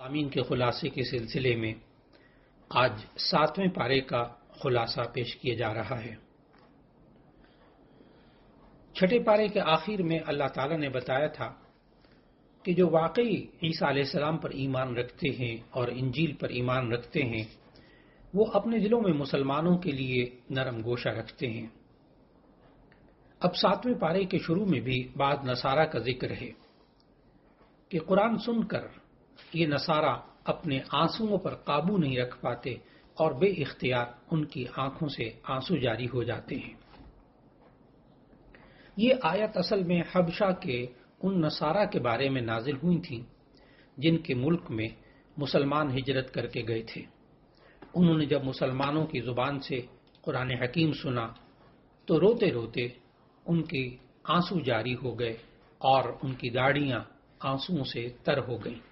آمین کے خلاصے کے سلسلے میں آج 7ویں پارے کا خلاصہ پیش کیا جا رہا ہے۔ 6 پارے کے آخر میں اللہ تعالیٰ نے بتایا تھا کہ جو واقعی عیسیٰ علیہ السلام پر ایمان رکھتے ہیں اور انجیل پر ایمان رکھتے ہیں وہ اپنے دلوں میں مسلمانوں کے لیے نرم گوشہ رکھتے ہیں۔ اب 7ویں پارے کے شروع میں بھی بعض نصارہ کا ذکر ہے کہ قرآن سن کر یہ نصارہ اپنے آنسوؤں پر قابو نہیں رکھ پاتے اور بے اختیار ان کی آنکھوں سے آنسو جاری ہو جاتے ہیں۔ یہ آیت اصل میں حبشہ کے ان نصارہ کے بارے میں نازل ہوئی تھیں جن کے ملک میں مسلمان ہجرت کر کے گئے تھے۔ انہوں نے جب مسلمانوں کی زبان سے قرآن حکیم سنا تو روتے روتے ان کے آنسو جاری ہو گئے اور ان کی داڑیاں آنسوؤں سے تر ہو گئیں۔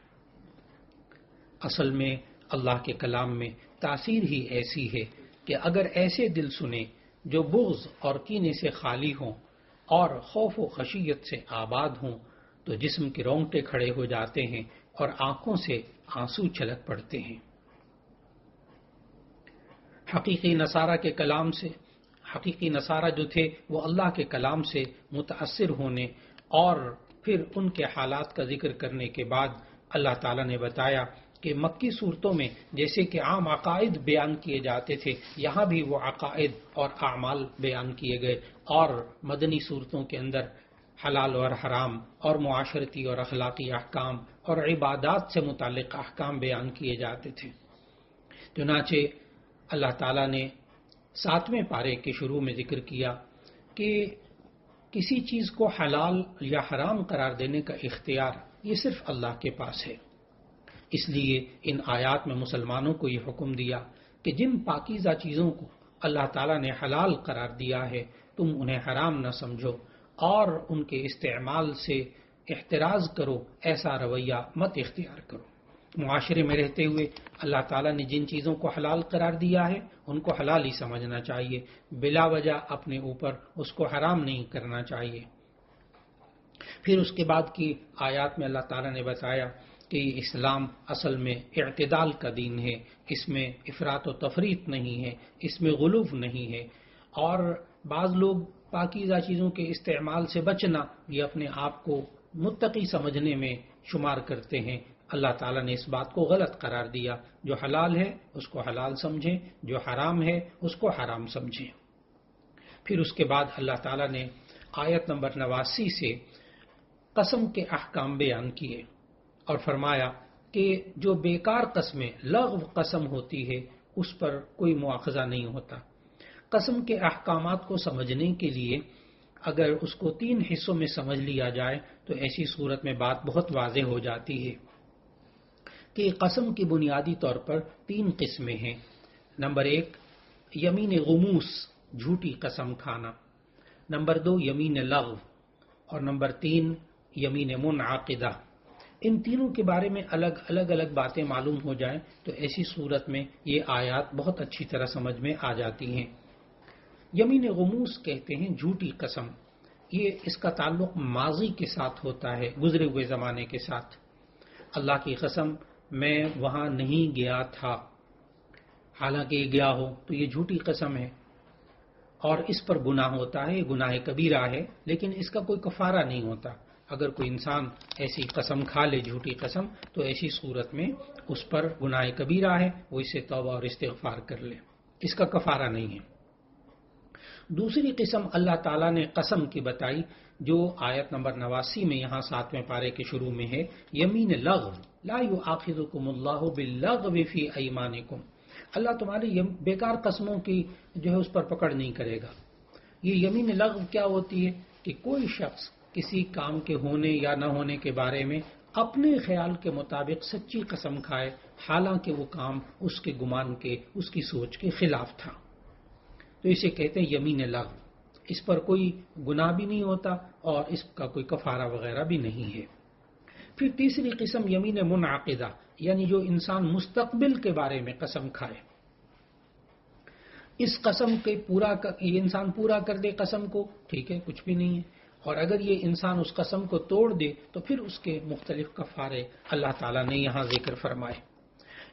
اصل میں اللہ کے کلام میں تاثیر ہی ایسی ہے کہ اگر ایسے دل سنے جو بغض اور کینے سے خالی ہوں اور خوف و خشیت سے آباد ہوں تو جسم کے رونگٹے کھڑے ہو جاتے ہیں اور آنکھوں سے آنسو چھلک پڑتے ہیں۔ حقیقی نصارہ جو تھے وہ اللہ کے کلام سے متاثر ہونے اور پھر ان کے حالات کا ذکر کرنے کے بعد اللہ تعالیٰ نے بتایا کہ مکی صورتوں میں جیسے کہ عام عقائد بیان کیے جاتے تھے یہاں بھی وہ عقائد اور اعمال بیان کیے گئے، اور مدنی صورتوں کے اندر حلال اور حرام اور معاشرتی اور اخلاقی احکام اور عبادات سے متعلق احکام بیان کیے جاتے تھے۔ چنانچہ اللہ تعالیٰ نے 7ویں پارے کے شروع میں ذکر کیا کہ کسی چیز کو حلال یا حرام قرار دینے کا اختیار یہ صرف اللہ کے پاس ہے۔ اس لیے ان آیات میں مسلمانوں کو یہ حکم دیا کہ جن پاکیزہ چیزوں کو اللہ تعالیٰ نے حلال قرار دیا ہے تم انہیں حرام نہ سمجھو اور ان کے استعمال سے احتراز کرو، ایسا رویہ مت اختیار کرو۔ معاشرے میں رہتے ہوئے اللہ تعالیٰ نے جن چیزوں کو حلال قرار دیا ہے ان کو حلال ہی سمجھنا چاہیے، بلا وجہ اپنے اوپر اس کو حرام نہیں کرنا چاہیے۔ پھر اس کے بعد کی آیات میں اللہ تعالیٰ نے بتایا کہ اسلام اصل میں اعتدال کا دین ہے، اس میں افراط و تفریط نہیں ہے، اس میں غلو نہیں ہے، اور بعض لوگ پاکیزہ چیزوں کے استعمال سے بچنا یہ اپنے آپ کو متقی سمجھنے میں شمار کرتے ہیں۔ اللہ تعالیٰ نے اس بات کو غلط قرار دیا، جو حلال ہے اس کو حلال سمجھیں، جو حرام ہے اس کو حرام سمجھیں۔ پھر اس کے بعد اللہ تعالیٰ نے آیت نمبر 89 سے قسم کے احکام بیان کیے اور فرمایا کہ جو بیکار قسمیں لغو قسم ہوتی ہے اس پر کوئی مواخذہ نہیں ہوتا۔ قسم کے احکامات کو سمجھنے کے لیے اگر اس کو 3 حصوں میں سمجھ لیا جائے تو ایسی صورت میں بات بہت واضح ہو جاتی ہے کہ قسم کی بنیادی طور پر 3 قسمیں ہیں۔ نمبر 1 یمین غموس، جھوٹی قسم کھانا، نمبر 2 یمین لغو، اور نمبر 3 یمین منعقدہ۔ ان تینوں کے بارے میں الگ باتیں معلوم ہو جائیں تو ایسی صورت میں یہ آیات بہت اچھی طرح سمجھ میں آ جاتی ہیں۔ یمین غموس کہتے ہیں جھوٹی قسم، یہ اس کا تعلق ماضی کے ساتھ ہوتا ہے، گزرے ہوئے زمانے کے ساتھ۔ اللہ کی قسم میں وہاں نہیں گیا تھا، حالانکہ یہ گیا ہو تو یہ جھوٹی قسم ہے اور اس پر گناہ ہوتا ہے، یہ گناہ کبیرہ ہے، لیکن اس کا کوئی کفارہ نہیں ہوتا۔ اگر کوئی انسان ایسی قسم کھا لے، جھوٹی قسم، تو ایسی صورت میں اس پر گناہ کبیرہ ہے، وہ اسے توبہ اور استغفار کر لے، اس کا کفارہ نہیں ہے۔ دوسری قسم اللہ تعالیٰ نے قسم کی بتائی جو آیت نمبر 89 میں یہاں 7ویں پارے کے شروع میں ہے، یمین لغو لا یؤاخذکم اللہ باللغو فی ایمانکم، اللہ تمہاری بیکار قسموں کی جو ہے اس پر پکڑ نہیں کرے گا۔ یہ یمین لغو کیا ہوتی ہے کہ کوئی شخص کسی کام کے ہونے یا نہ ہونے کے بارے میں اپنے خیال کے مطابق سچی قسم کھائے، حالانکہ وہ کام اس کے گمان کے، اس کی سوچ کے خلاف تھا، تو اسے کہتے ہیں یمین لغو۔ اس پر کوئی گناہ بھی نہیں ہوتا اور اس کا کوئی کفارہ وغیرہ بھی نہیں ہے۔ پھر تیسری قسم یمین منعقدہ، یعنی جو انسان مستقبل کے بارے میں قسم کھائے، اس قسم کے یہ انسان پورا کر دے قسم کو، ٹھیک ہے، کچھ بھی نہیں ہے، اور اگر یہ انسان اس قسم کو توڑ دے تو پھر اس کے مختلف کفارے اللہ تعالیٰ نے یہاں ذکر فرمائے۔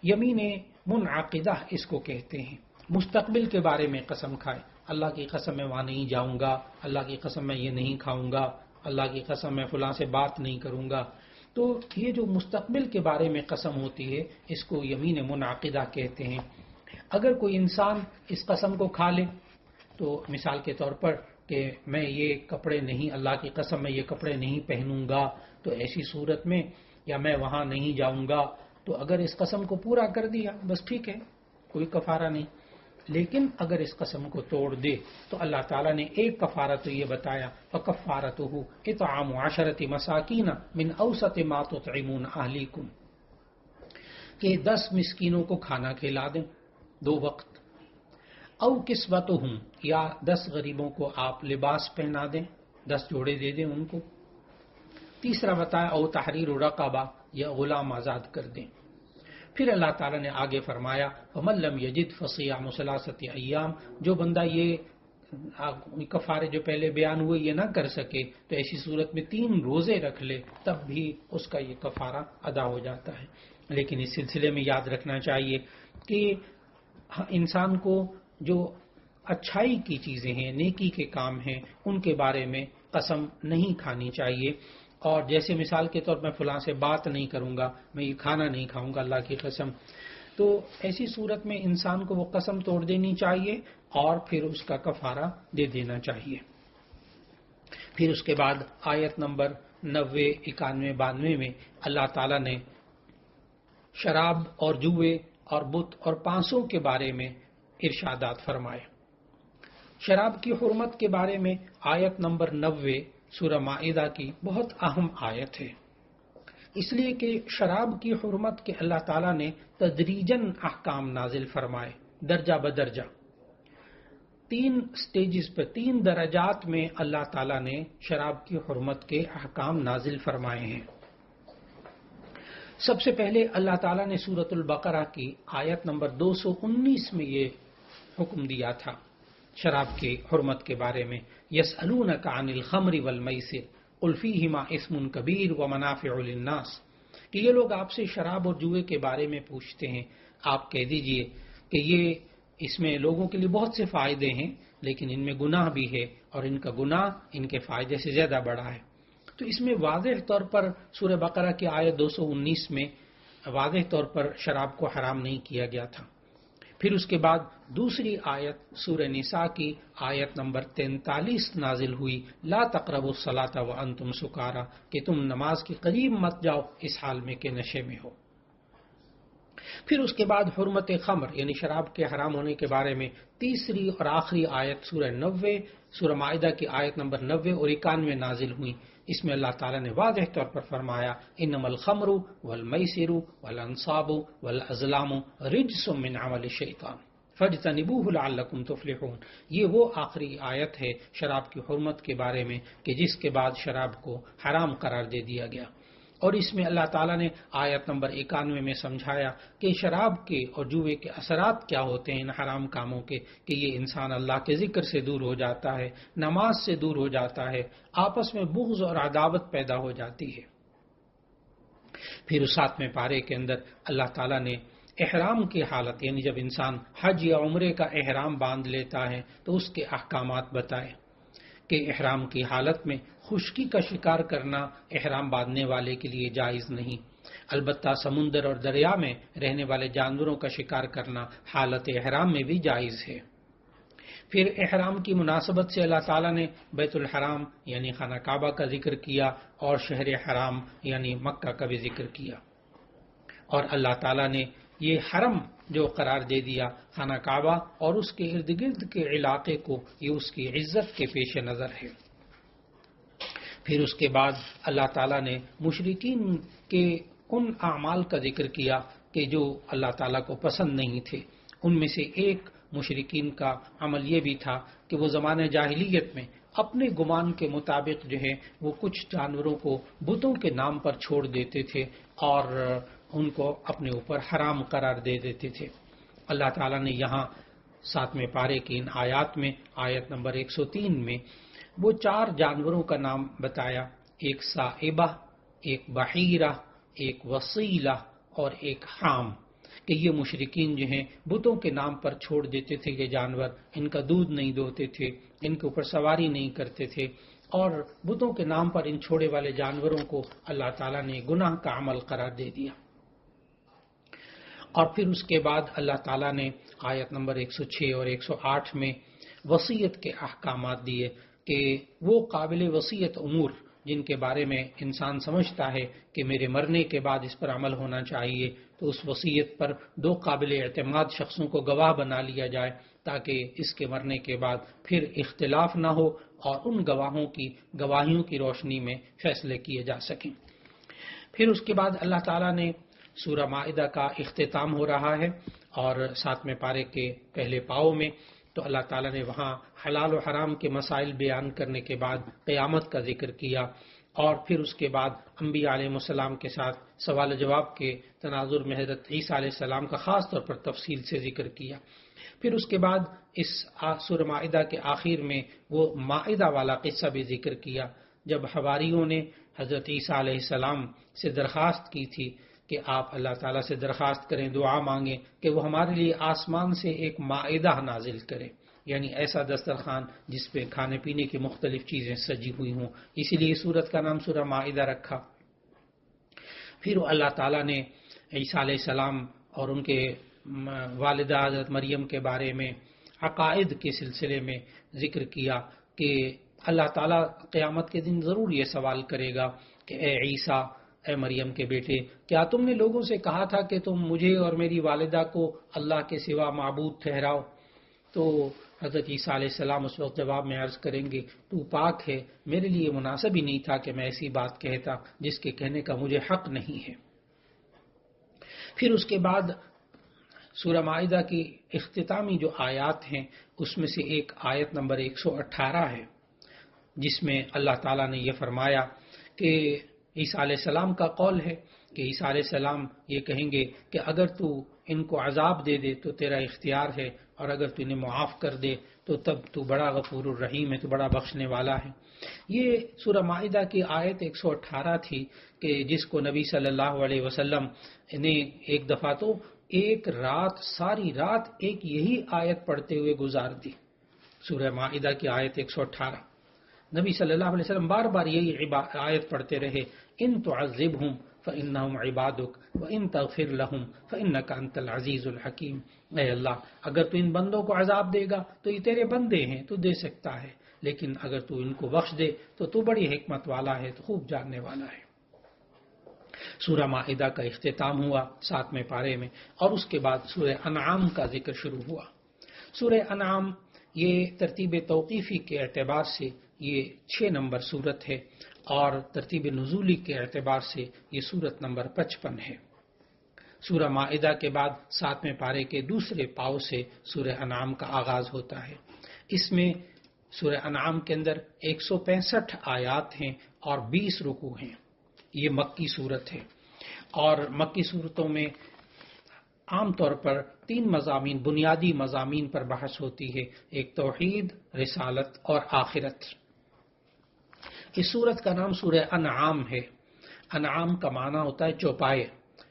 یمین منعقدہ اس کو کہتے ہیں، مستقبل کے بارے میں قسم کھائے، اللہ کی قسم میں وہاں نہیں جاؤں گا، اللہ کی قسم میں یہ نہیں کھاؤں گا، اللہ کی قسم میں فلاں سے بات نہیں کروں گا۔ تو یہ جو مستقبل کے بارے میں قسم ہوتی ہے اس کو یمین منعقدہ کہتے ہیں۔ اگر کوئی انسان اس قسم کو کھا لے تو مثال کے طور پر کہ میں یہ کپڑے نہیں، اللہ کی قسم میں یہ کپڑے نہیں پہنوں گا، تو ایسی صورت میں یا میں وہاں نہیں جاؤں گا، تو اگر اس قسم کو پورا کر دیا بس ٹھیک ہے، کوئی کفارہ نہیں۔ لیکن اگر اس قسم کو توڑ دے تو اللہ تعالیٰ نے ایک کفارہ تو یہ بتایا، فَكَفَّارَتُهُ إِطْعَامُ عَشَرَةِ مَسَاكِينَ مِنْ أَوْسَطِ مَا تُطْعِمُونَ أَهْلِيكُمْ، کہ 10 مسکینوں کو کھانا کھلا دیں 2 وقت، او کسوتہم، یا 10 غریبوں کو آپ لباس پہنا دیں، 10 جوڑے دے دیں ان کو۔ تیسرا بتایا او تحریر رقبہ، یا غلام آزاد کر دیں۔ پھر اللہ تعالیٰ نے آگے فرمایا فَمَن لَّمْ يَجِدْ فَصِيَامُ ثَلَاثَةِ أَيَّامٍ، جو بندہ یہ کفارے جو پہلے بیان ہوئے یہ نہ کر سکے تو ایسی صورت میں 3 روزے رکھ لے، تب بھی اس کا یہ کفارہ ادا ہو جاتا ہے۔ لیکن اس سلسلے میں یاد رکھنا چاہیے کہ انسان کو جو اچھائی کی چیزیں ہیں، نیکی کے کام ہیں، ان کے بارے میں قسم نہیں کھانی چاہیے۔ اور جیسے مثال کے طور میں فلاں سے بات نہیں کروں گا، میں یہ کھانا نہیں کھاؤں گا اللہ کی قسم، تو ایسی صورت میں انسان کو وہ قسم توڑ دینی چاہیے اور پھر اس کا کفارہ دے دینا چاہیے۔ پھر اس کے بعد آیت نمبر 90، 91، 92 میں اللہ تعالیٰ نے شراب اور جوئے اور بت اور پانسوں کے بارے میں ارشادات فرمائے۔ شراب کی حرمت کے بارے میں آیت نمبر 90 سورہ مائدہ کی بہت اہم آیت ہے، اس لیے کہ شراب کی حرمت کے اللہ تعالیٰ نے تدریجاً احکام نازل فرمائے، درجہ بدرجہ 3 سٹیجز پہ، 3 درجات میں اللہ تعالیٰ نے شراب کی حرمت کے احکام نازل فرمائے ہیں۔ سب سے پہلے اللہ تعالیٰ نے سورۃ البقرہ کی آیت نمبر 219 میں یہ حکم دیا تھا شراب کی حرمت کے بارے میں، یسألونک عن الخمر والمیسر قل فیہما اسم کبیر ومنافع للناس، کہ یہ لوگ آپ سے شراب اور جوئے کے بارے میں پوچھتے ہیں، آپ کہہ دیجئے کہ یہ اس میں لوگوں کے لیے بہت سے فائدے ہیں لیکن ان میں گناہ بھی ہے اور ان کا گناہ ان کے فائدے سے زیادہ بڑا ہے۔ تو اس میں واضح طور پر سورہ بقرہ کی آیت 219 میں واضح طور پر شراب کو حرام نہیں کیا گیا تھا۔ پھر اس کے بعد دوسری آیت سورہ نساء کی آیت نمبر 43 نازل ہوئی، لا تقربوا الصلاۃ وانتم سکارى، کہ تم نماز کے قریب مت جاؤ اس حال میں کہ نشے میں ہو۔ پھر اس کے بعد حرمت خمر یعنی شراب کے حرام ہونے کے بارے میں تیسری اور آخری آیت سورہ 90 سورہ مائدہ کی آیت نمبر 90 اور 91 نازل ہوئی۔ اس میں اللہ تعالیٰ نے واضح طور پر فرمایا انما الخمر والمیسر والانصاب والازلام رجس من عمل الشیطان فاجتنبوه لعلکم تفلحون۔ یہ وہ آخری آیت ہے شراب کی حرمت کے بارے میں کہ جس کے بعد شراب کو حرام قرار دے دیا گیا، اور اس میں اللہ تعالیٰ نے آیت نمبر 91 میں سمجھایا کہ شراب کے اور جوئے کے اثرات کیا ہوتے ہیں ان حرام کاموں کے، کہ یہ انسان اللہ کے ذکر سے دور ہو جاتا ہے، نماز سے دور ہو جاتا ہے، آپس میں بغض اور عداوت پیدا ہو جاتی ہے۔ پھر اس 7ویں پارے کے اندر اللہ تعالیٰ نے احرام کی حالت یعنی جب انسان حج یا عمرے کا احرام باندھ لیتا ہے تو اس کے احکامات بتائے کہ احرام کی حالت میں خشکی کا شکار کرنا احرام باندھنے والے کے لیے جائز نہیں، البتہ سمندر اور دریا میں رہنے والے جانوروں کا شکار کرنا حالت احرام میں بھی جائز ہے۔ پھر احرام کی مناسبت سے اللہ تعالیٰ نے بیت الحرام یعنی خانہ کعبہ کا ذکر کیا اور شہر حرام یعنی مکہ کا بھی ذکر کیا، اور اللہ تعالیٰ نے یہ حرم جو قرار دے دیا خانہ کعبہ اور اس کے ارد گرد کے علاقے کو، یہ اس کی عزت کے پیش نظر ہے۔ پھر اس کے بعد اللہ تعالیٰ نے مشرکین کے ان اعمال کا ذکر کیا کہ جو اللہ تعالیٰ کو پسند نہیں تھے۔ ان میں سے ایک مشرکین کا عمل یہ بھی تھا کہ وہ زمانہ جاہلیت میں اپنے گمان کے مطابق جو ہے وہ کچھ جانوروں کو بتوں کے نام پر چھوڑ دیتے تھے اور ان کو اپنے اوپر حرام قرار دے دیتے تھے۔ اللہ تعالیٰ نے یہاں 7ویں پارے کی ان آیات میں آیت نمبر 103 میں وہ 4 جانوروں کا نام بتایا، ایک صائبہ، ایک بحیرہ، ایک وصیلہ اور ایک حام، کہ یہ مشرکین جو ہیں بتوں کے نام پر چھوڑ دیتے تھے یہ جانور، ان کا دودھ نہیں دوتے تھے، ان کے اوپر سواری نہیں کرتے تھے، اور بتوں کے نام پر ان چھوڑے والے جانوروں کو اللہ تعالیٰ نے گناہ کا عمل قرار دے دیا۔ اور پھر اس کے بعد اللہ تعالیٰ نے آیت نمبر 106 اور 108 میں وصیت کے احکامات دیے کہ وہ قابل وصیت امور جن کے بارے میں انسان سمجھتا ہے کہ میرے مرنے کے بعد اس پر عمل ہونا چاہیے، تو اس وصیت پر 2 قابل اعتماد شخصوں کو گواہ بنا لیا جائے تاکہ اس کے مرنے کے بعد پھر اختلاف نہ ہو اور ان گواہوں کی گواہیوں کی روشنی میں فیصلے کیے جا سکیں۔ پھر اس کے بعد اللہ تعالیٰ نے سورہ مائدہ کا اختتام ہو رہا ہے، اور 7ویں پارے کے پہلے پاؤں میں تو اللہ تعالیٰ نے وہاں حلال و حرام کے مسائل بیان کرنے کے بعد قیامت کا ذکر کیا، اور پھر اس کے بعد انبیاء علیہ السلام کے ساتھ سوال جواب کے تناظر میں حضرت عیسیٰ علیہ السلام کا خاص طور پر تفصیل سے ذکر کیا۔ پھر اس کے بعد اس سورہ مائدہ کے آخر میں وہ مائدہ والا قصہ بھی ذکر کیا، جب حواریوں نے حضرت عیسیٰ علیہ السلام سے درخواست کی تھی کہ آپ اللہ تعالیٰ سے درخواست کریں، دعا مانگیں کہ وہ ہمارے لیے آسمان سے ایک مائدہ نازل کرے، یعنی ایسا دسترخوان جس پہ کھانے پینے کی مختلف چیزیں سجی ہوئی ہوں، اسی لیے سورت کا نام سورہ مائدہ رکھا۔ پھر اللہ تعالیٰ نے عیسیٰ علیہ السلام اور ان کے والدہ حضرت مریم کے بارے میں عقائد کے سلسلے میں ذکر کیا کہ اللہ تعالیٰ قیامت کے دن ضرور یہ سوال کرے گا کہ اے عیسیٰ، اے مریم کے بیٹے، کیا تم نے لوگوں سے کہا تھا کہ تم مجھے اور میری والدہ کو اللہ کے سوا معبود ٹھہراؤ؟ تو حضرت عیسیٰ علیہ السلام اس وقت جواب میں عرض کریں گے، تو پاک ہے، میرے لیے مناسب ہی نہیں تھا کہ میں ایسی بات کہتا جس کے کہنے کا مجھے حق نہیں ہے۔ پھر اس کے بعد سورہ مائدہ کی اختتامی جو آیات ہیں اس میں سے ایک آیت نمبر 118 ہے، جس میں اللہ تعالیٰ نے یہ فرمایا کہ عیسیٰ علیہ السلام کا قول ہے کہ عیسیٰ علیہ السلام یہ کہیں گے کہ اگر تو ان کو عذاب دے دے تو تیرا اختیار ہے، اور اگر تو انہیں معاف کر دے تو تب تو بڑا غفور الرحیم ہے، تو بڑا بخشنے والا ہے۔ یہ سورہ مائدہ کی آیت 118 تھی کہ جس کو نبی صلی اللہ علیہ وسلم نے ایک دفعہ تو ایک رات، ساری رات ایک یہی آیت پڑھتے ہوئے گزار دی۔ سورہ مائدہ کی آیت 118 نبی صلی اللہ علیہ وسلم بار بار یہی آیت پڑھتے رہے، ان تعذبہم فإنہم عبادک وإن تغفر لہم فإنک انت العزیز الحکیم۔ اے اللہ، اگر تو ان بندوں کو عذاب دے گا تو یہ تیرے بندے ہیں، تو دے سکتا ہے، لیکن اگر تو ان کو بخش دے تو بڑی حکمت والا ہے، تو خوب جاننے والا ہے۔ سورہ مائدہ کا اختتام ہوا 7ویں پارے میں، اور اس کے بعد سورہ انعام کا ذکر شروع ہوا۔ سورہ انعام یہ ترتیب توقیفی کے اعتبار سے یہ 6 نمبر سورت ہے، اور ترتیب نزولی کے اعتبار سے یہ سورت نمبر 55 ہے۔ سورہ مائدہ کے بعد 7ویں پارے کے دوسرے پاؤ سے سورہ انعام کا آغاز ہوتا ہے۔ اس میں سورہ انعام کے اندر 165 آیات ہیں اور 20 رکوع ہیں۔ یہ مکی صورت ہے، اور مکی صورتوں میں عام طور پر 3 مضامین، بنیادی مضامین پر بحث ہوتی ہے، ایک توحید، رسالت اور آخرت۔ اس صورت کا نام سورہ انعام ہے۔ انعام کا معنی ہوتا ہے چوپائے،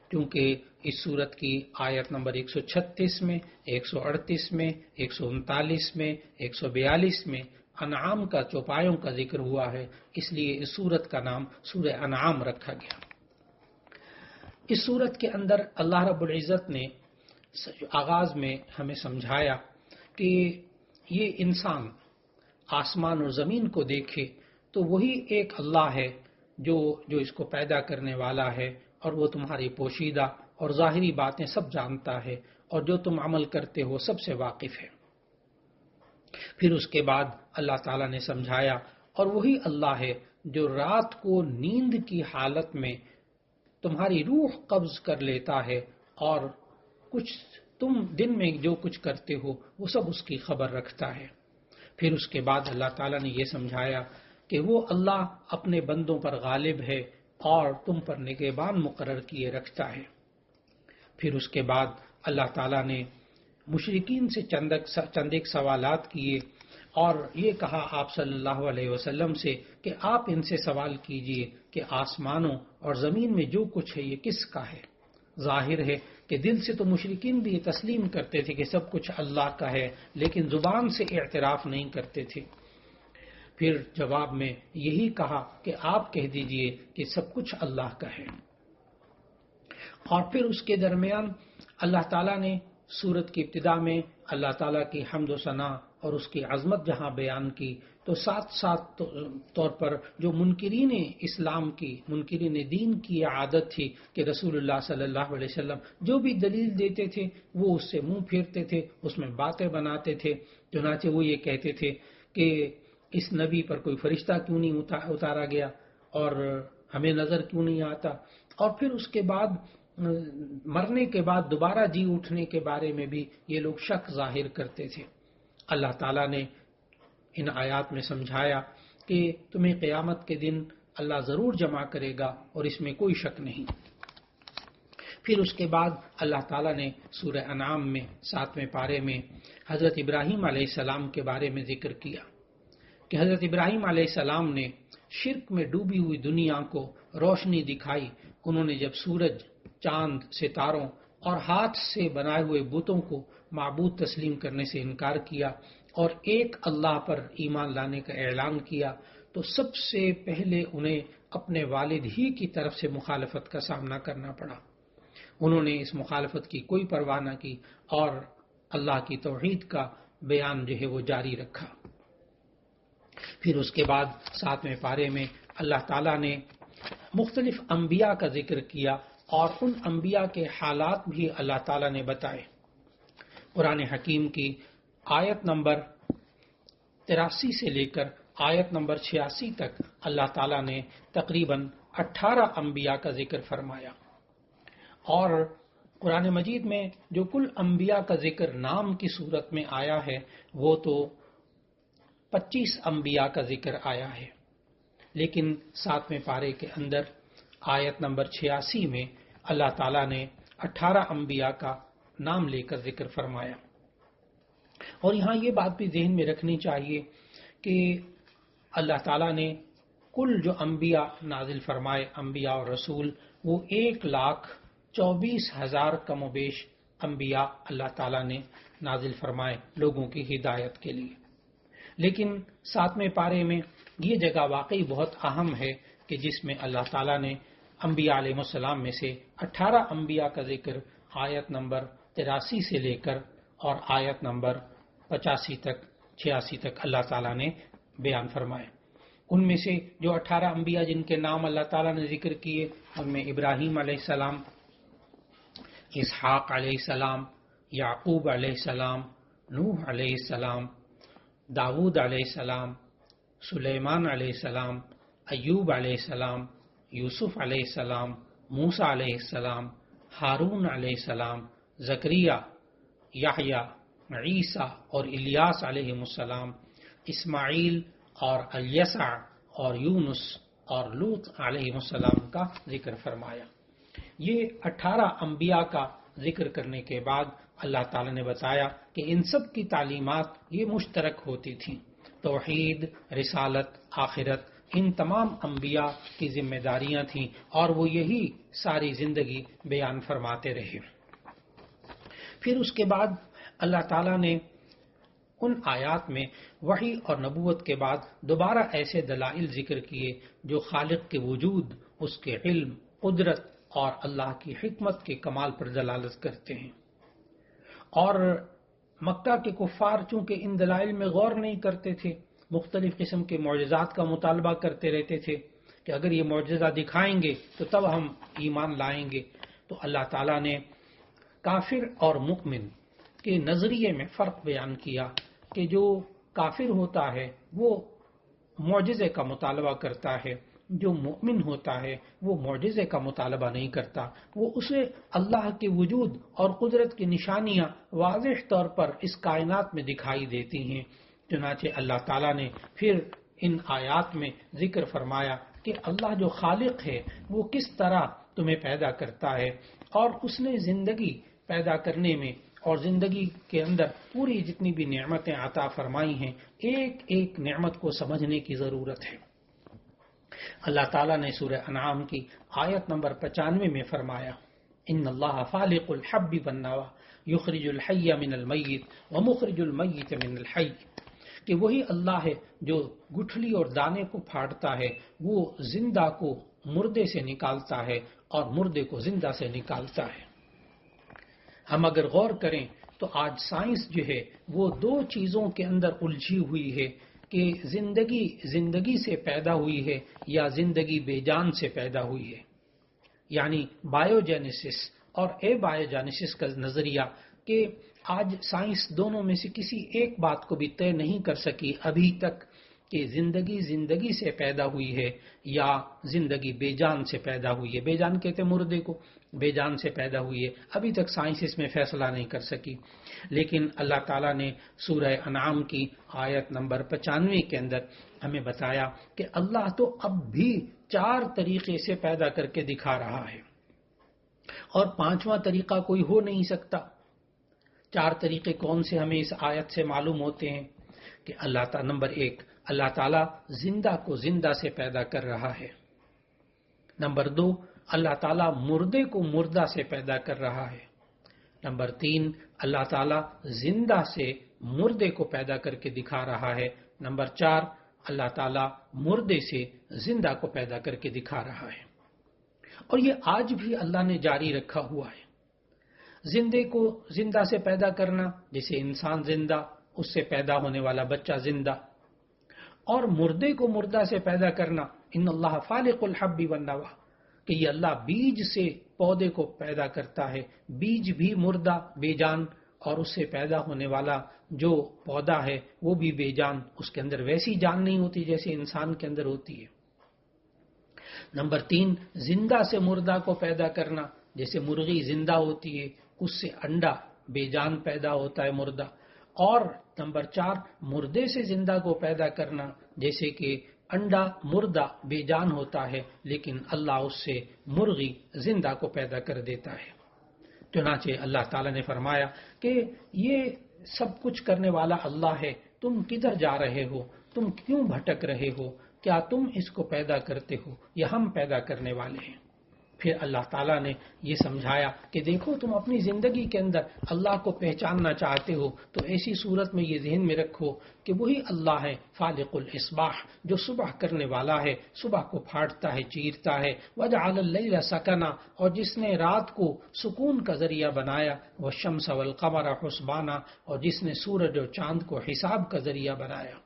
کیونکہ اس صورت کی آیت نمبر 136 میں، 138 میں، 139 میں، 142 میں انعام کا چوپایوں کا ذکر ہوا ہے، اس لیے اس صورت کا نام سورہ انعام رکھا گیا۔ اس صورت کے اندر اللہ رب العزت نے آغاز میں ہمیں سمجھایا کہ یہ انسان آسمان اور زمین کو دیکھے تو وہی ایک اللہ ہے جو اس کو پیدا کرنے والا ہے، اور وہ تمہاری پوشیدہ اور ظاہری باتیں سب جانتا ہے، اور جو تم عمل کرتے ہو سب سے واقف ہے۔ پھر اس کے بعد اللہ تعالیٰ نے سمجھایا، اور وہی اللہ ہے جو رات کو نیند کی حالت میں تمہاری روح قبض کر لیتا ہے، اور کچھ تم دن میں جو کچھ کرتے ہو وہ سب اس کی خبر رکھتا ہے۔ پھر اس کے بعد اللہ تعالیٰ نے یہ سمجھایا کہ وہ اللہ اپنے بندوں پر غالب ہے اور تم پر نگہبان مقرر کیے رکھتا ہے۔ پھر اس کے بعد اللہ تعالیٰ نے مشرکین سے چند ایک سوالات کیے، اور یہ کہا آپ صلی اللہ علیہ وسلم سے کہ آپ ان سے سوال کیجئے کہ آسمانوں اور زمین میں جو کچھ ہے یہ کس کا ہے؟ ظاہر ہے کہ دل سے تو مشرکین بھی یہ تسلیم کرتے تھے کہ سب کچھ اللہ کا ہے، لیکن زبان سے اعتراف نہیں کرتے تھے۔ پھر جواب میں یہی کہا کہ آپ کہہ دیجئے کہ سب کچھ اللہ کا ہے۔ اور پھر اس کے درمیان اللہ تعالیٰ نے سورت کی ابتدا میں اللہ تعالیٰ کی حمد و ثنا اور اس کی عظمت جہاں بیان کی، تو ساتھ ساتھ طور پر جو منکرین اسلام کی، منکرین دین کی عادت تھی کہ رسول اللہ صلی اللہ علیہ وسلم جو بھی دلیل دیتے تھے وہ اس سے منہ پھیرتے تھے، اس میں باتیں بناتے تھے۔ چنانچہ وہ یہ کہتے تھے کہ اس نبی پر کوئی فرشتہ کیوں نہیں اتارا گیا اور ہمیں نظر کیوں نہیں آتا، اور پھر اس کے بعد مرنے کے بعد دوبارہ جی اٹھنے کے بارے میں بھی یہ لوگ شک ظاہر کرتے تھے۔ اللہ تعالیٰ نے ان آیات میں سمجھایا کہ تمہیں قیامت کے دن اللہ ضرور جمع کرے گا اور اس میں کوئی شک نہیں۔ پھر اس کے بعد اللہ تعالیٰ نے سورہ انعام میں 7ویں پارے میں حضرت ابراہیم علیہ السلام کے بارے میں ذکر کیا کہ حضرت ابراہیم علیہ السلام نے شرک میں ڈوبی ہوئی دنیا کو روشنی دکھائی۔ انہوں نے جب سورج، چاند، ستاروں اور ہاتھ سے بنائے ہوئے بتوں کو معبود تسلیم کرنے سے انکار کیا اور ایک اللہ پر ایمان لانے کا اعلان کیا، تو سب سے پہلے انہیں اپنے والد ہی کی طرف سے مخالفت کا سامنا کرنا پڑا۔ انہوں نے اس مخالفت کی کوئی پرواہ نہ کی اور اللہ کی توحید کا بیان جو ہے وہ جاری رکھا۔ پھر اس کے بعد 7ویں پارے میں اللہ تعالیٰ نے مختلف انبیاء کا ذکر کیا اور ان انبیاء کے حالات بھی اللہ تعالیٰ نے بتائے۔ قرآن حکیم کی آیت نمبر 83 سے لے کر آیت نمبر 86 تک اللہ تعالیٰ نے تقریباً 18 انبیاء کا ذکر فرمایا، اور قرآن مجید میں جو کل انبیاء کا ذکر نام کی صورت میں آیا ہے وہ تو 25 انبیاء کا ذکر آیا ہے، لیکن 7ویں پارے کے اندر آیت نمبر 86 میں اللہ تعالیٰ نے 18 انبیاء کا نام لے کر ذکر فرمایا۔ اور یہاں یہ بات بھی ذہن میں رکھنی چاہیے کہ اللہ تعالیٰ نے کل جو انبیاء نازل فرمائے، انبیاء اور رسول، وہ 1,24,000 کم و بیش انبیاء اللہ تعالیٰ نے نازل فرمائے لوگوں کی ہدایت کے لیے۔ لیکن 7ویں پارے میں یہ جگہ واقعی بہت اہم ہے کہ جس میں اللہ تعالیٰ نے انبیاء علیہ السلام میں سے 18 انبیاء کا ذکر آیت نمبر 83 سے لے کر اور آیت نمبر 86 تک اللہ تعالیٰ نے بیان فرمائے۔ ان میں سے جو 18 انبیاء جن کے نام اللہ تعالیٰ نے ذکر کیے، ان میں ابراہیم علیہ السلام، اسحاق علیہ السلام، یعقوب علیہ السلام، نوح علیہ السلام، داود علیہ السلام، سلیمان علیہ السلام، ایوب علیہ السلام، یوسف علیہ السلام، موسیٰ علیہ السلام، ہارون علیہ السلام، زکریا، یحییٰ، عیسیٰ اور الیاس علیہ السلام، اسماعیل اور الیسع اور یونس اور لوط علیہ السلام کا ذکر فرمایا۔ یہ 18 انبیاء کا ذکر کرنے کے بعد اللہ تعالیٰ نے بتایا کہ ان سب کی تعلیمات یہ مشترک ہوتی تھیں۔ توحید، رسالت، آخرت، ان تمام انبیاء کی ذمہ داریاں تھیں اور وہ یہی ساری زندگی بیان فرماتے رہے۔ پھر اس کے بعد اللہ تعالیٰ نے ان آیات میں وحی اور نبوت کے بعد دوبارہ ایسے دلائل ذکر کیے جو خالق کے وجود، اس کے علم، قدرت اور اللہ کی حکمت کے کمال پر دلالت کرتے ہیں۔ اور مکہ کے کفار چونکہ ان دلائل میں غور نہیں کرتے تھے، مختلف قسم کے معجزات کا مطالبہ کرتے رہتے تھے کہ اگر یہ معجزہ دکھائیں گے تو تب ہم ایمان لائیں گے، تو اللہ تعالیٰ نے کافر اور مؤمن کے نظریے میں فرق بیان کیا کہ جو کافر ہوتا ہے وہ معجزے کا مطالبہ کرتا ہے، جو مؤمن ہوتا ہے وہ معجزے کا مطالبہ نہیں کرتا، وہ اسے اللہ کے وجود اور قدرت کی نشانیاں واضح طور پر اس کائنات میں دکھائی دیتی ہیں۔ چنانچہ اللہ تعالیٰ نے پھر ان آیات میں ذکر فرمایا کہ اللہ جو خالق ہے وہ کس طرح تمہیں پیدا کرتا ہے، اور اس نے زندگی پیدا کرنے میں اور زندگی کے اندر پوری جتنی بھی نعمتیں عطا فرمائی ہیں، ایک ایک نعمت کو سمجھنے کی ضرورت ہے۔ اللہ تعالیٰ نے سورہ انعام کی آیت نمبر 95 میں فرمایا، ان اللہ فالق الحب والنوى یخرج الحی من المیت ومخرج المیت من الحی، کہ وہی اللہ ہے جو گٹھلی اور دانے کو پھاڑتا ہے، وہ زندہ کو مردے سے نکالتا ہے اور مردے کو زندہ سے نکالتا ہے۔ ہم اگر غور کریں تو آج سائنس جو ہے وہ دو چیزوں کے اندر الجھی ہوئی ہے کہ زندگی سے پیدا ہوئی ہے یا زندگی بے جان سے پیدا ہوئی ہے، یعنی بایوجینیسس اور اے بایوجینیسس کا نظریہ، کہ آج سائنس دونوں میں سے کسی ایک بات کو بھی طے نہیں کر سکی ابھی تک کہ زندگی سے پیدا ہوئی ہے یا زندگی بے جان سے پیدا ہوئی ہے۔ بے جان کہتے مردے کو، بے جان سے پیدا ہوئی ہے، ابھی تک سائنس اس میں فیصلہ نہیں کر سکی۔ لیکن اللہ تعالیٰ نے سورہ انعام کی آیت نمبر 95 کے اندر ہمیں بتایا کہ اللہ تو اب بھی 4 طریقے سے پیدا کر کے دکھا رہا ہے، اور 5واں طریقہ کوئی ہو نہیں سکتا۔ 4 طریقے کون سے ہمیں اس آیت سے معلوم ہوتے ہیں کہ نمبر 1، اللہ تعالیٰ زندہ کو زندہ سے پیدا کر رہا ہے۔ نمبر 2، اللہ تعالیٰ مردے کو مردہ سے پیدا کر رہا ہے۔ نمبر 3، اللہ تعالیٰ زندہ سے مردے کو پیدا کر کے دکھا رہا ہے۔ نمبر 4، اللہ تعالیٰ مردے سے زندہ کو پیدا کر کے دکھا رہا ہے۔ اور یہ آج بھی اللہ نے جاری رکھا ہوا ہے۔ زندے کو زندہ سے پیدا کرنا، جیسے انسان زندہ، اس سے پیدا ہونے والا بچہ زندہ، اور مردے کو مردہ سے پیدا کرنا، ان اللہ فالق الحب والنوى، کہ یہ اللہ بیج سے پودے کو پیدا کرتا ہے، بیج بھی مردہ بے جان، اور اس سے پیدا ہونے والا جو پودا ہے وہ بھی بے جان، اس کے اندر ویسی جان نہیں ہوتی جیسے انسان کے اندر ہوتی ہے۔ نمبر 3، زندہ سے مردہ کو پیدا کرنا، جیسے مرغی زندہ ہوتی ہے، اس سے انڈا بے جان پیدا ہوتا ہے مردہ۔ اور نمبر 4، مردے سے زندہ کو پیدا کرنا، جیسے کہ انڈا مردہ بے جان ہوتا ہے لیکن اللہ اس سے مرغی زندہ کو پیدا کر دیتا ہے۔ چنانچہ اللہ تعالیٰ نے فرمایا کہ یہ سب کچھ کرنے والا اللہ ہے، تم کدھر جا رہے ہو، تم کیوں بھٹک رہے ہو، کیا تم اس کو پیدا کرتے ہو یا ہم پیدا کرنے والے ہیں؟ پھر اللہ تعالیٰ نے یہ سمجھایا کہ دیکھو تم اپنی زندگی کے اندر اللہ کو پہچاننا چاہتے ہو تو ایسی صورت میں یہ ذہن میں رکھو کہ وہی اللہ ہے فالق الاصباح، جو صبح کرنے والا ہے، صبح کو پھاڑتا ہے، چیرتا ہے، وجعل اللیل سکنا، اور جس نے رات کو سکون کا ذریعہ بنایا، والشمس والقمر حسبانا، اور جس نے سورج اور چاند کو حساب کا ذریعہ بنایا۔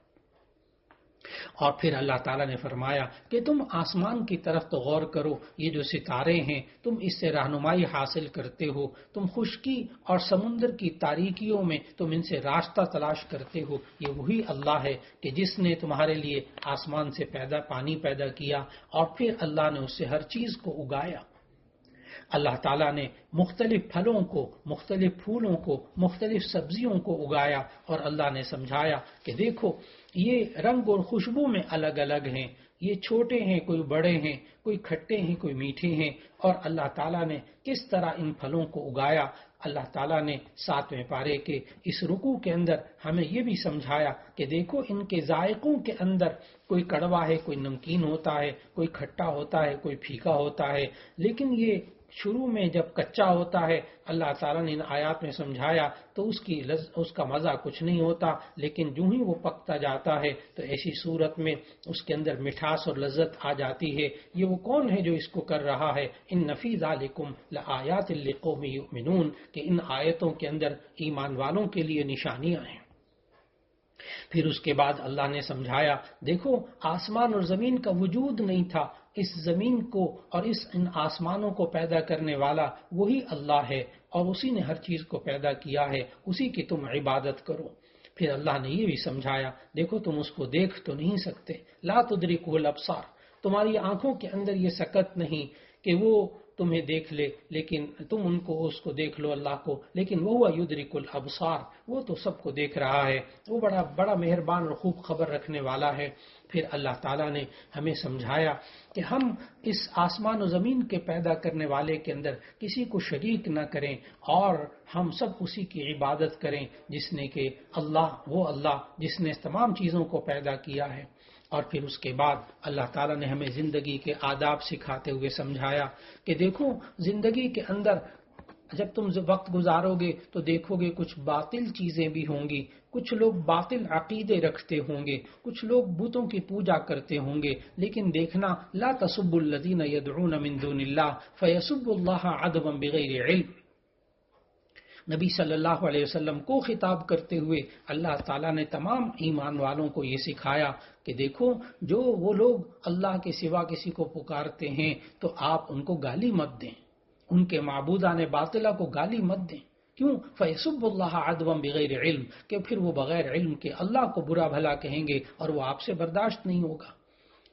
اور پھر اللہ تعالیٰ نے فرمایا کہ تم آسمان کی طرف تو غور کرو، یہ جو ستارے ہیں تم اس سے رہنمائی حاصل کرتے ہو، تم خشکی اور سمندر کی تاریکیوں میں تم ان سے راستہ تلاش کرتے ہو۔ یہ وہی اللہ ہے کہ جس نے تمہارے لیے آسمان سے پانی پیدا کیا اور پھر اللہ نے اس سے ہر چیز کو اگایا۔ اللہ تعالیٰ نے مختلف پھلوں کو، مختلف پھولوں کو، مختلف سبزیوں کو اگایا، اور اللہ نے سمجھایا کہ دیکھو یہ رنگ اور خوشبو میں الگ الگ ہیں، یہ چھوٹے ہیں، کوئی بڑے ہیں، کوئی کھٹے ہیں، کوئی میٹھے ہیں، اور اللہ تعالیٰ نے کس طرح ان پھلوں کو اگایا۔ اللہ تعالیٰ نے 7ویں پارے کے اس رکوع کے اندر ہمیں یہ بھی سمجھایا کہ دیکھو ان کے ذائقوں کے اندر کوئی کڑوا ہے، کوئی نمکین ہوتا ہے، کوئی کھٹا ہوتا ہے، کوئی پھیکا ہوتا ہے، لیکن یہ شروع میں جب کچا ہوتا ہے اللہ تعالیٰ نے ان آیات میں سمجھایا تو اس کا مزہ کچھ نہیں ہوتا، لیکن جو ہی وہ پکتا جاتا ہے تو ایسی صورت میں اس کے اندر مٹھاس اور لذت آ جاتی ہے۔ یہ وہ کون ہے جو اس کو کر رہا ہے؟ ان فی ذالکم لآیات لقوم یؤمنون، کہ ان آیتوں کے اندر ایمان والوں کے لیے نشانیاں ہیں۔ پھر اس کے بعد اللہ نے سمجھایا دیکھو آسمان اور زمین کا وجود نہیں تھا، اس زمین کو اور ان آسمانوں کو پیدا کرنے والا وہی اللہ ہے، اور اسی نے ہر چیز کو پیدا کیا ہے، اسی کی تم عبادت کرو۔ پھر اللہ نے یہ بھی سمجھایا دیکھو تم اس کو دیکھ تو نہیں سکتے، لا تدرکہ الابصار، تمہاری آنکھوں کے اندر یہ سکت نہیں کہ وہ تمہیں دیکھ لے لیکن تم ان کو اس کو دیکھ لو اللہ کو، لیکن وہ یدرک الابصار، وہ تو سب کو دیکھ رہا ہے، وہ بڑا بڑا مہربان اور خوب خبر رکھنے والا ہے۔ پھر اللہ تعالیٰ نے ہمیں سمجھایا کہ ہم اس آسمان و زمین کے پیدا کرنے والے کے اندر کسی کو شریک نہ کریں اور ہم سب اسی کی عبادت کریں جس نے کہ اللہ جس نے تمام چیزوں کو پیدا کیا ہے۔ اور پھر اس کے بعد اللہ تعالیٰ نے ہمیں زندگی کے آداب سکھاتے ہوئے سمجھایا کہ دیکھو زندگی کے اندر جب تم وقت گزارو گے تو دیکھو گے کچھ باطل چیزیں بھی ہوں گی، کچھ لوگ باطل عقیدے رکھتے ہوں گے، کچھ لوگ بتوں کی پوجا کرتے ہوں گے، لیکن دیکھنا لا تسبوا الذین یدعون من دون اللہ فیسبوا اللہ عدوا بغیر علم۔ نبی صلی اللہ علیہ وسلم کو خطاب کرتے ہوئے اللہ تعالیٰ نے تمام ایمان والوں کو یہ سکھایا کہ دیکھو جو وہ لوگ اللہ کے سوا کسی کو پکارتے ہیں تو آپ ان کو گالی مت دیں، ان کے معبودان باطلہ کو گالی مت دیں۔ کیوں؟ فیسب اللہ عدوا بغیر علم، کہ پھر وہ بغیر علم کے اللہ کو برا بھلا کہیں گے اور وہ آپ سے برداشت نہیں ہوگا۔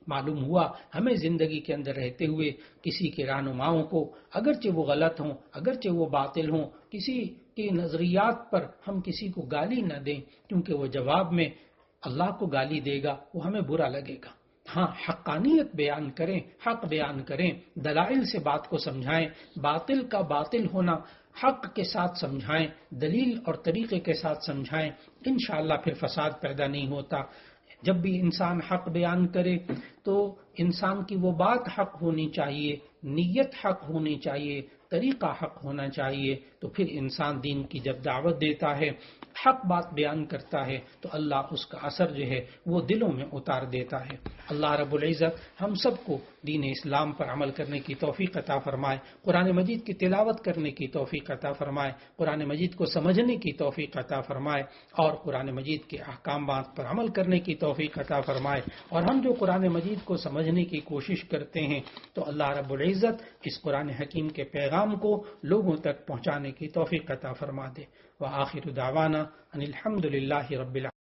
معلوم ہوا ہمیں زندگی کے اندر رہتے ہوئے کسی کے رہنماؤں کو اگرچہ وہ غلط ہوں، اگرچہ وہ باطل ہوں، کسی کی نظریات پر ہم کسی کو گالی نہ دیں، کیونکہ وہ جواب میں اللہ کو گالی دے گا، وہ ہمیں برا لگے گا۔ ہاں، حقانیت بیان کریں، حق بیان کریں، دلائل سے بات کو سمجھائیں، باطل کا باطل ہونا حق کے ساتھ سمجھائیں، دلیل اور طریقے کے ساتھ سمجھائیں، انشاءاللہ پھر فساد پیدا نہیں ہوتا۔ جب بھی انسان حق بیان کرے تو انسان کی وہ بات حق ہونی چاہیے، نیت حق ہونی چاہیے، طریقہ حق ہونا چاہیے، تو پھر انسان دین کی جب دعوت دیتا ہے، حق بات بیان کرتا ہے تو اللہ اس کا اثر جو ہے وہ دلوں میں اتار دیتا ہے۔ اللہ رب العزت ہم سب کو دین اسلام پر عمل کرنے کی توفیق عطا فرمائے، قرآن مجید کی تلاوت کرنے کی توفیق عطا فرمائے، قرآن مجید کو سمجھنے کی توفیق عطا فرمائے اور قرآن مجید کے احکامات پر عمل کرنے کی توفیق عطا فرمائے۔ اور ہم جو قرآن مجید کو سمجھنے کی کوشش کرتے ہیں تو اللہ رب العزت اس قرآن حکیم کے پیغام کو لوگوں تک پہنچانے کی توفیق عطا فرما دے۔ وآخر دعوانا ان الحمد للہ رب العالمین۔